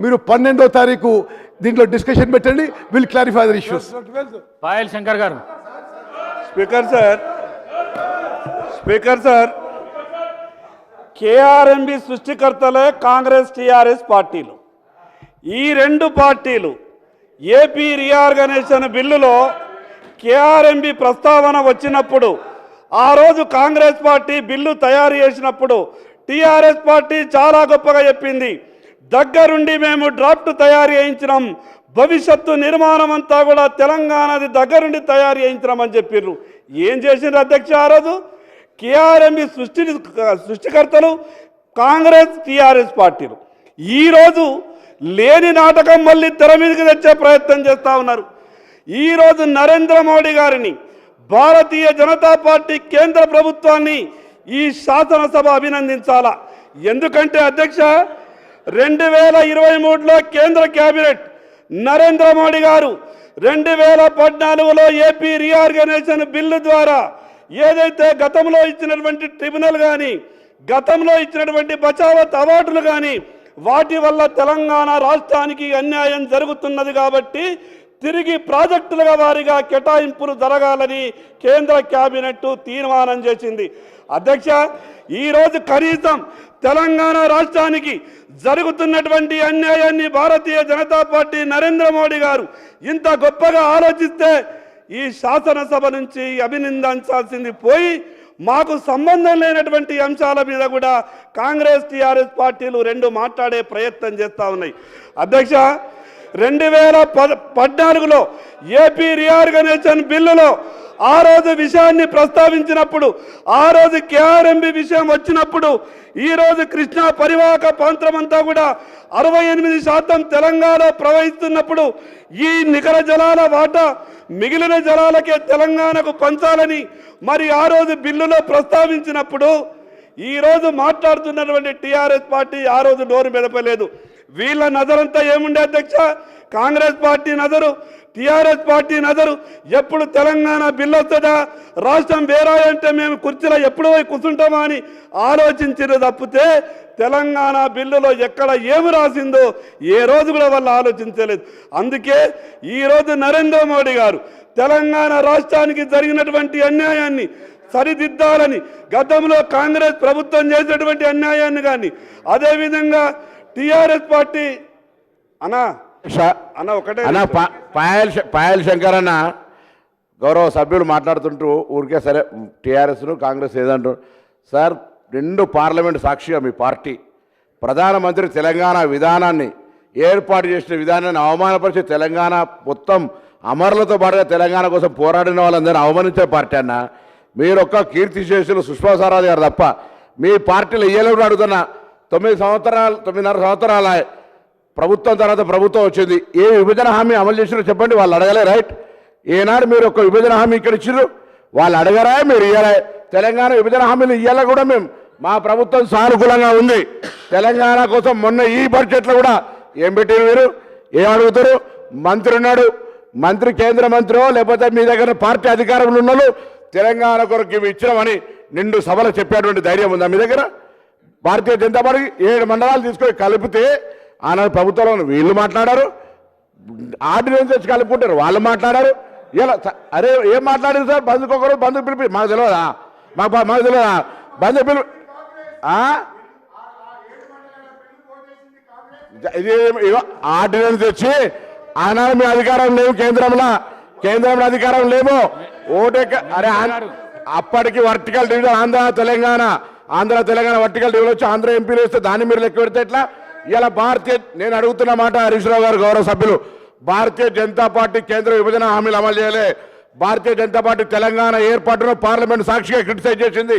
మీరు 12వ తారీఖు దీంట్లో డిస్కషన్ పెట్టండి. Will clarify the issues. Payal Shankar గారు. స్పీకర్ సార్ కేఆర్ఎంబి సృష్టికర్తలే కాంగ్రెస్ టీఆర్ఎస్ పార్టీలు. ఈ రెండు పార్టీలు ఏపీ రీఆర్గనైజేషన్ బిల్లులో కేఆర్ఎంబి ప్రస్తావన వచ్చినప్పుడు ఆ రోజు కాంగ్రెస్ పార్టీ బిల్లు తయారు చేసినప్పుడు టీఆర్ఎస్ పార్టీ చాలా గొప్పగా చెప్పింది. దగ్గరుండి మేము డ్రాఫ్ట్ తయారు చేయించినాం, భవిష్యత్తు నిర్మాణం అంతా కూడా తెలంగాణది దగ్గరుండి తయారు చేయించినామని చెప్పిర్రు. ఏం చేసిండ్రు అధ్యక్ష? ఆ రోజు కేఆర్ఎంబి సృష్టికర్తలు కాంగ్రెస్ టీఆర్ఎస్ పార్టీలు ఈరోజు లేని నాటకం మళ్ళీ తెర మీదకి తెచ్చే ప్రయత్నం చేస్తూ ఉన్నారు. ఈరోజు నరేంద్ర మోడీ గారిని, భారతీయ జనతా పార్టీ కేంద్ర ప్రభుత్వాన్ని ఈ శాసనసభ అభినందించాలా. ఎందుకంటే అధ్యక్ష 2023లో కేంద్ర కేబినెట్ నరేంద్ర మోడీ గారు 2014లో ఏపీ రీఆర్గనైజేషన్ బిల్లు ద్వారా ఏదైతే గతంలో ఇచ్చినటువంటి ట్రిబ్యునల్ కానీ, గతంలో ఇచ్చినటువంటి బచావత్ అవార్డులు కానీ, వాటి వల్ల తెలంగాణ రాష్ట్రానికి అన్యాయం జరుగుతున్నది కాబట్టి తిరిగి ప్రాజెక్టులుగా వారిగా కేటాయింపులు జరగాలని కేంద్ర కేబినెట్ తీర్మానం చేసింది. అధ్యక్ష, ఈరోజు కనీసం తెలంగాణ రాష్ట్రానికి జరుగుతున్నటువంటి అన్యాయాన్ని భారతీయ జనతా పార్టీ నరేంద్ర మోడీ గారు ఇంత గొప్పగా ఆలోచిస్తే ఈ శాసనసభ నుంచి అభినందించాల్సింది పోయి మాకు సంబంధం లేనటువంటి అంశాల మీద కూడా కాంగ్రెస్ టీఆర్ఎస్ పార్టీలు రెండు మాట్లాడే ప్రయత్నం చేస్తూ ఉన్నాయి. అధ్యక్ష, 2014లో ఏపీ రీఆర్గనైజేషన్ బిల్లులో ఆ రోజు విషయాన్ని ప్రస్తావించినప్పుడు, ఆ రోజు కేఆర్ఎంబి విషయం వచ్చినప్పుడు, ఈరోజు కృష్ణా పరివాహక ప్రాంతం అంతా కూడా 68% తెలంగాణ ప్రవహిస్తున్నప్పుడు ఈ నికర జలాల వాటా మిగిలిన జలాలకే తెలంగాణకు పంచాలని మరి ఆ రోజు బిల్లులో ప్రస్తావించినప్పుడు ఈరోజు మాట్లాడుతున్నటువంటి టీఆర్ఎస్ పార్టీ ఆ రోజు నోరు మెదపలేదు. వీళ్ళ నజరంతా ఏముండే అధ్యక్ష? కాంగ్రెస్ పార్టీ నజరు, టీఆర్ఎస్ పార్టీ నజరు ఎప్పుడు తెలంగాణ బిల్లు వస్తుందా, రాష్ట్రం వేరే అంటే మేము కుర్చీలో ఎప్పుడు పోయి కూర్చుంటామా అని ఆలోచించారు తప్పితే తెలంగాణ బిల్లులో ఎక్కడ ఏమి రాసిందో ఏ రోజు కూడా వాళ్ళు ఆలోచించలేదు. అందుకే ఈరోజు నరేంద్ర మోడీ గారు తెలంగాణ రాష్ట్రానికి జరిగినటువంటి అన్యాయాన్ని సరిదిద్దాలని, గతంలో కాంగ్రెస్ ప్రభుత్వం చేసినటువంటి అన్యాయాన్ని కానీ, అదేవిధంగా టీఆర్ఎస్ పార్టీ పాయల్ శంకర్ అన్న గౌరవ సభ్యులు మాట్లాడుతుంటూ ఊరికే సరే టీఆర్ఎస్ను కాంగ్రెస్ ఏదంటారు సార్, రెండు పార్లమెంట్ సాక్షిగా మీ పార్టీ ప్రధానమంత్రి తెలంగాణ విధానాన్ని ఏర్పాటు చేసిన విధానాన్ని అవమానపరిచి తెలంగాణ మొత్తం అమరులతో పాటుగా తెలంగాణ కోసం పోరాడిన వాళ్ళందరినీ అవమానించే పార్టీ అన్న. మీరు ఒక్క కీర్తిశేషులు సుష్మా స్వరాజ్ గారు తప్ప మీ పార్టీలో ఇయ్యలేడు అడుగుతున్నా. 9.5 సంవత్సరాల ప్రభుత్వం తర్వాత ప్రభుత్వం వచ్చింది. ఏ విభజన హామీ అమలు చేసినారో చెప్పండి. వాళ్ళు అడగలే, రైట్? ఏనాడు మీరు ఒక విభజన హామీ ఇక్కడ ఇచ్చిర్రు? వాళ్ళు అడగరా, మీరు ఇయ్యలే. తెలంగాణ విభజన హామీలు ఇయ్యాల కూడా మేము మా ప్రభుత్వం సానుకూలంగా ఉంది. తెలంగాణ కోసం మొన్న ఈ బడ్జెట్లో కూడా ఏం పెట్టారు మీరు? ఏం అడుగుతారు? మంత్రి ఉన్నాడు, మంత్రి కేంద్ర మంత్రి లేకపోతే మీ దగ్గర పార్టీ అధికారంలో ఉన్నాడు, తెలంగాణ కొరకు ఇవి ఇచ్చినామని నిండు సభలో చెప్పేటువంటి ధైర్యం ఉందా మీ దగ్గర? భారతీయ జనతా పార్టీ 7 మండలాలు తీసుకొని కలిపితే ఆనాడు ప్రభుత్వంలో వీళ్ళు మాట్లాడారు, ఆర్డినెన్స్ వచ్చి కలుపుకుంటారు వాళ్ళు మాట్లాడారు. ఇలా అరే ఏం మాట్లాడారు సార్? బంధుకొకరు బంధు పిలిపి మాకు తెలియదా? మాకు తెలియదా బంధు పిలిపి? ఇది ఆర్డినెన్స్ తెచ్చి ఆనాడు మీ అధికారం లేవు, కేంద్రంలో అధికారం లేవు. ఓటెక్క అరే అప్పటికి vertical division Andhra Telangana vertical division వచ్చి ఆంధ్ర ఎంపీలు వస్తే దాన్ని మీరు లెక్క పెడితే ఎట్లా? ఇలా నేను అడుగుతున్న మాట హరీష్ రావు గారు గౌరవ సభ్యులు, భారతీయ జనతా పార్టీ కేంద్ర విభజన హామీలు అమలు చేయలే. భారతీయ జనతా పార్టీ తెలంగాణ ఏర్పాటును పార్లమెంట్ సాక్షిగా క్రిటిసైజ్ చేసింది.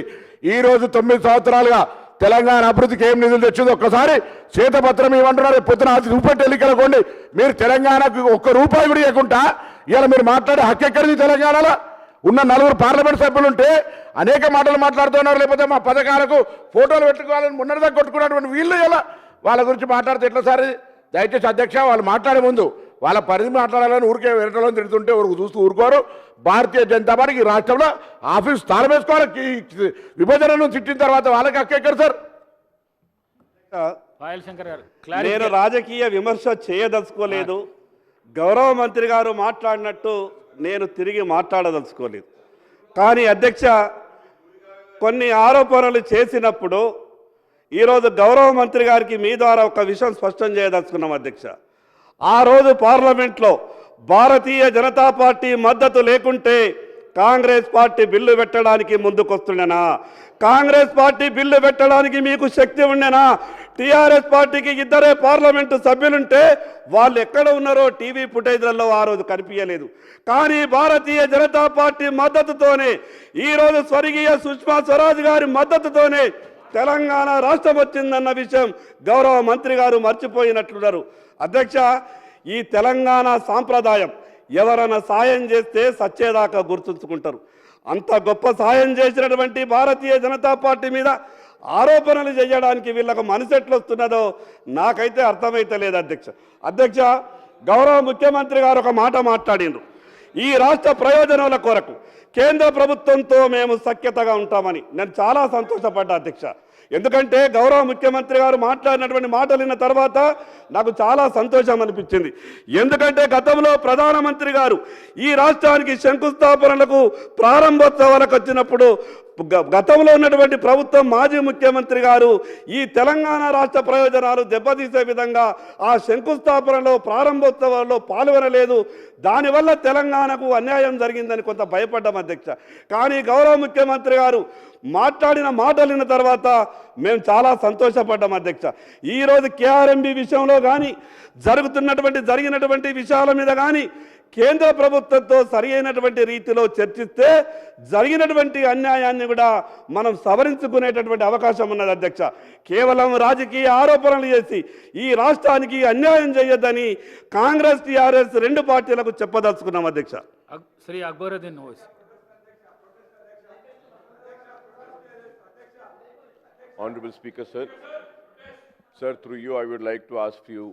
ఈ రోజు 9 సంవత్సరాలుగా తెలంగాణ అభివృద్ధికి ఏం నిధులు తెచ్చింది ఒక్కసారి శ్వేతపత్రం ఇవ్వమంటున్నారు. పొద్దున చూపెట్టి ఎన్నికలకోండి. మీరు తెలంగాణకు ₹1 కూడా ఇవ్వకుండా ఇలా మీరు మాట్లాడే హక్కు ఎక్కడిది? తెలంగాణలో ఉన్న 4 పార్లమెంట్ సభ్యులు ఉంటే అనేక మాటలు మాట్లాడుతున్నారు. లేకపోతే మా పథకాలకు ఫోటోలు పెట్టుకోవాలని మొన్నటిదాకా కొట్టుకున్నటువంటి వీళ్ళు ఇలా వాళ్ళ గురించి మాట్లాడితే ఎట్లా సార్? దయచేసి అధ్యక్ష, వాళ్ళు మాట్లాడే ముందు వాళ్ళ పరిధి మాట్లాడాలని ఊరికే వెరటలో తిడుతుంటే చూస్తూ ఊరుకోరు. భారతీయ జనతా పార్టీకి రాష్ట్రంలో ఆఫీస్ తాళం వేసుకోవాలి. విభజనను తిట్టిన తర్వాత వాళ్ళకి హక్కు ఎక్కడ సార్? పాయల్ శంకర్ గారు నేను క్లారిఫికేషన్. రాజకీయ విమర్శ చేయదలుచుకోలేదు. గౌరవ మంత్రి గారు మాట్లాడినట్టు నేను తిరిగి మాట్లాడదలుచుకోలేదు. కానీ అధ్యక్ష, కొన్ని ఆరోపణలు చేసినప్పుడు ఈరోజు గౌరవ మంత్రి గారికి మీ ద్వారా ఒక విషయం స్పష్టం చేయదలుచుకున్నాం అధ్యక్ష. ఆ రోజు పార్లమెంట్లో భారతీయ జనతా పార్టీ మద్దతు లేకుంటే కాంగ్రెస్ పార్టీ బిల్లు పెట్టడానికి ముందుకొస్తుండేనా? కాంగ్రెస్ పార్టీ బిల్లు పెట్టడానికి మీకు శక్తి ఉండేనా? టీఆర్ఎస్ పార్టీకి ఇద్దరే పార్లమెంటు సభ్యులుంటే వాళ్ళు ఎక్కడ ఉన్నారో టీవీ ఫుటేజ్లలో ఆ రోజు కనిపించలేదు. కానీ భారతీయ జనతా పార్టీ మద్దతుతోనే, ఈరోజు స్వర్గీయ సుష్మా స్వరాజ్ గారి మద్దతుతోనే తెలంగాణ రాష్ట్రం వచ్చిందన్న విషయం గౌరవ మంత్రి గారు మర్చిపోయినట్లున్నారు. అధ్యక్ష, ఈ తెలంగాణ సాంప్రదాయం ఎవరైనా సాయం చేస్తే సచ్చేదాకా గుర్తుంచుకుంటారు. అంత గొప్ప సాయం చేసినటువంటి భారతీయ జనతా పార్టీ మీద ఆరోపణలు చేయడానికి వీళ్ళకు మనసు ఎట్లొస్తున్నదో నాకైతే అర్థమైతే లేదు అధ్యక్ష. గౌరవ ముఖ్యమంత్రి గారు ఒక మాట మాట్లాడిండ్రు. ఈ రాష్ట్ర ప్రయోజనాల కొరకు కేంద్ర ప్రభుత్వంతో మేము సఖ్యతగా ఉంటామని. నేను చాలా సంతోషపడ్డా అధ్యక్ష. ఎందుకంటే గౌరవ ముఖ్యమంత్రి గారు మాట్లాడినటువంటి మాటలు విన్న తర్వాత నాకు చాలా సంతోషం అనిపించింది. ఎందుకంటే గతంలో ప్రధానమంత్రి గారు ఈ రాష్ట్రానికి శంకుస్థాపనలకు ప్రారంభోత్సవాలకు వచ్చినప్పుడు గతంలో ఉన్నటువంటి ప్రభుత్వం మాజీ ముఖ్యమంత్రి గారు ఈ తెలంగాణ రాష్ట్ర ప్రయోజనాలు దెబ్బతీసే విధంగా ఆ శంకుస్థాపనలో ప్రారంభోత్సవాల్లో పాల్గొనలేదు. దానివల్ల తెలంగాణకు అన్యాయం జరిగిందని కొంత భయపడ్డాం అధ్యక్ష. కానీ గౌరవ ముఖ్యమంత్రి గారు మాట్లాడిన మాటలు విన్న తర్వాత మేము చాలా సంతోషపడ్డాం అధ్యక్ష. ఈరోజు కేఆర్ఎంబి విషయంలో కానీ జరిగినటువంటి విషయాల మీద కానీ కేంద్ర ప్రభుత్వంతో సరి అయినటువంటి రీతిలో చర్చిస్తే జరిగినటువంటి అన్యాయాన్ని కూడా మనం సవరించుకునేటటువంటి అవకాశం ఉన్నది అధ్యక్ష. కేవలం రాజకీయ ఆరోపణలు చేసి ఈ రాష్ట్రానికి అన్యాయం చేయొద్దని కాంగ్రెస్ టీఆర్ఎస్ రెండు పార్టీలకు చెప్పదలుచుకున్నాం అధ్యక్ష. Shri Akbaruddin Owaisi. Honorable Speaker, sir. Sir, through you, I would like to ask you